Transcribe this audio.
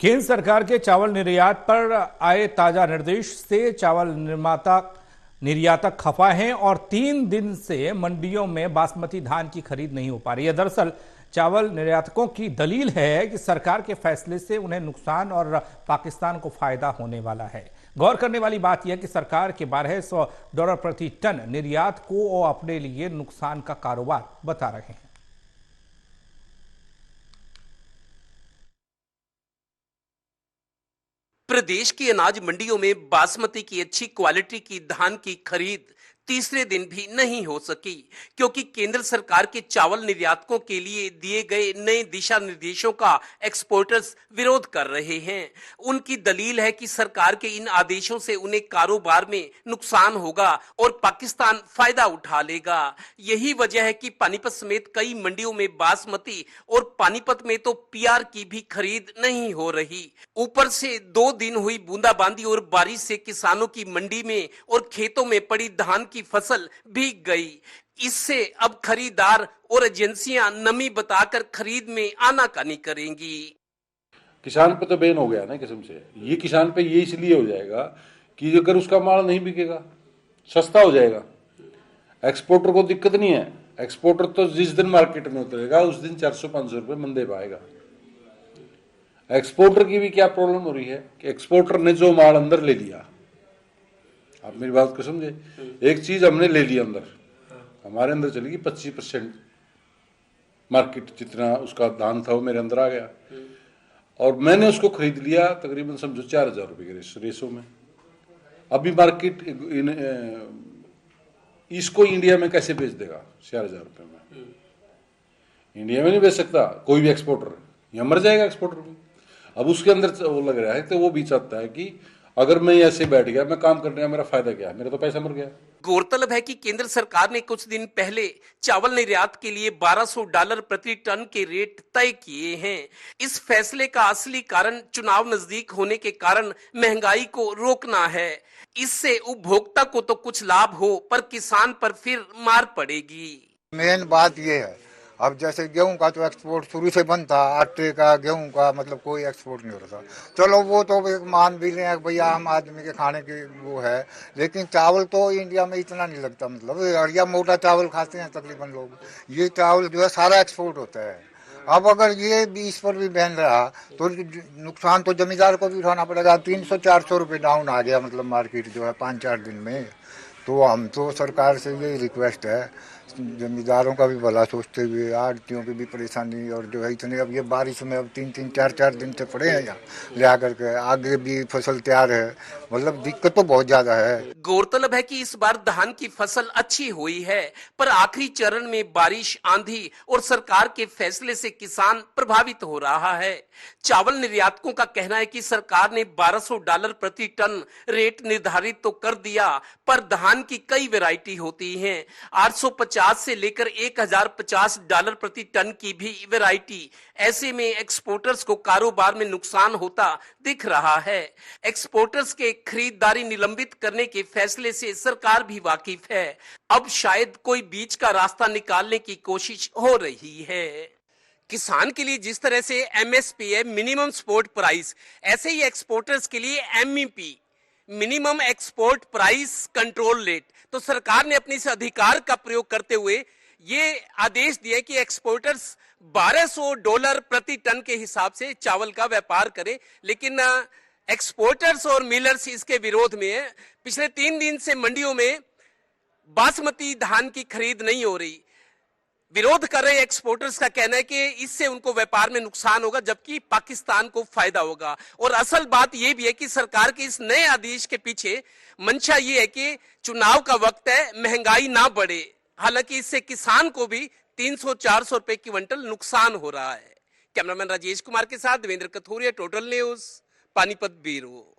केंद्र सरकार के चावल निर्यात पर आए ताजा निर्देश से चावल निर्यातक खफा हैं और 3 दिन से मंडियों में बासमती धान की खरीद नहीं हो पा रही है। दरअसल चावल निर्यातकों की दलील है कि सरकार के फैसले से उन्हें नुकसान और पाकिस्तान को फायदा होने वाला है। गौर करने वाली बात यह कि सरकार के $1200 प्रति टन निर्यात को वो अपने लिए नुकसान का कारोबार बता रहे हैं। प्रदेश की अनाज मंडियों में बासमती की अच्छी क्वालिटी की धान की खरीद तीसरे दिन भी नहीं हो सकी, क्योंकि केंद्र सरकार के चावल निर्यातकों के लिए दिए गए नए दिशा निर्देशों का एक्सपोर्टर्स विरोध कर रहे हैं। उनकी दलील है कि सरकार के इन आदेशों से उन्हें कारोबार में नुकसान होगा और पाकिस्तान फायदा उठा लेगा। यही वजह है कि पानीपत समेत कई मंडियों में बासमती और पानीपत में तो पीआर की भी खरीद नहीं हो रही। ऊपर से 2 दिन हुई बूंदाबांदी और बारिश से किसानों की मंडी में और खेतों में पड़ी धान की फसल भीग गई। इससे अब खरीदार और एजेंसियां नमी बताकर खरीद में आनाकानी करेंगी। किसान पे तो बैन हो गया ना किस्म से। ये किसान पे ये इसलिए हो जाएगा कि अगर उसका माल नहीं बिकेगा, सस्ता हो जाएगा। एक्सपोर्टर को दिक्कत नहीं है। एक्सपोर्टर तो जिस दिन मार्केट में उतरेगा उस दिन 400-500 रुपए मंदे पाएगा। एक्सपोर्टर की भी क्या प्रॉब्लम हो रही है कि एक्सपोर्टर ने जो माल अंदर ले लिया, आप मेरी बात को समझे, एक चीज हमने ले ली अंदर, हमारे अंदर चलेगी 25% मार्केट, जितना उसका दाम था वो मेरे अंदर आ गया और मैंने उसको खरीद लिया तकरीबन समझो 4000 रुपए के रेशो में। अभी मार्केट इसको इंडिया में कैसे बेच देगा 4000 रुपए में? इंडिया में नहीं बेच सकता कोई भी एक्सपोर्टर, यहाँ मर जाएगा एक्सपोर्टर भी। अब उसके अंदर वो लग रहा है तो वो भी चाहता है कि अगर मैं ऐसे बैठ गया, मैं काम करने का मेरा फायदा क्या है, मेरा तो पैसा मर गया। गौरतलब है कि केंद्र सरकार ने कुछ दिन पहले चावल निर्यात के लिए $1200 प्रति टन के रेट तय किए हैं। इस फैसले का असली कारण चुनाव नजदीक होने के कारण महंगाई को रोकना है। इससे उपभोक्ता को तो कुछ लाभ हो, पर किसान पर फिर मार पड़ेगी। मेन बात ये है, अब जैसे गेहूं का तो एक्सपोर्ट शुरू से बंद था, आटे का, गेहूं का, मतलब कोई एक्सपोर्ट नहीं हो रहा था। चलो वो तो एक मान भी लें भैया आम आदमी के खाने की वो है, लेकिन चावल तो इंडिया में इतना नहीं लगता। मतलब अड़िया मोटा चावल खाते हैं तकरीबन लोग, ये चावल जो है सारा एक्सपोर्ट होता है। अब अगर ये भी इस पर भी बैन रहा तो नुकसान तो जमींदार को भी उठाना पड़ेगा। 300-400 रुपये डाउन आ गया, मतलब मार्केट जो है 5-4 दिन में। तो हम तो सरकार से यही रिक्वेस्ट है, जमींदारों का भी भला सोचते हुए, आड़तियों की भी परेशानी, और जो है इतने अब ये बारिश में अब 3-3, 4-4 दिन से पड़े हैं यहाँ ले करके, आगे भी फसल तैयार है, मतलब दिक्कत तो बहुत ज्यादा है। गौरतलब है कि इस बार धान की फसल अच्छी हुई है, पर आखिरी चरण में बारिश, आंधी और सरकार के फैसले से किसान प्रभावित हो रहा है। चावल निर्यातकों का कहना है कि सरकार ने $1200 प्रति टन रेट निर्धारित तो कर दिया, पर धान की कई वैरायटी होती हैं। 850 से लेकर $1050 प्रति टन की भी वैरायटी। ऐसे में एक्सपोर्टर्स को कारोबार में नुकसान होता दिख रहा है। एक्सपोर्टर्स के खरीदारी निलंबित करने के फैसले से सरकार भी वाकिफ है। अब शायद कोई बीच का रास्ता निकालने की कोशिश हो रही है। किसान के लिए जिस तरह से एमएसपी है, मिनिमम सपोर्ट प्राइस, ऐसे ही एक्सपोर्टर्स के लिए MEP, minimum export price control rate. तो सरकार ने अपने इस अधिकार का प्रयोग करते हुए ये आदेश दिए कि एक्सपोर्टर्स $1200 प्रति टन के हिसाब से चावल का व्यापार करें, लेकिन एक्सपोर्टर्स और मिलर्स इसके विरोध में है। पिछले 3 दिन से मंडियों में बासमती धान की खरीद नहीं हो रही। विरोध कर रहे एक्सपोर्टर्स का कहना है कि इससे उनको व्यापार में नुकसान होगा, जबकि पाकिस्तान को फायदा होगा। और असल बात यह भी है कि सरकार के इस नए आदेश के पीछे मंशा ये है कि चुनाव का वक्त है, महंगाई ना बढ़े। हालांकि इससे किसान को भी 300-400 रुपए की क्विंटल नुकसान हो रहा है। कैमरामैन राजेश कुमार के साथ Devendra Kathoria, total news, Panipat bureau.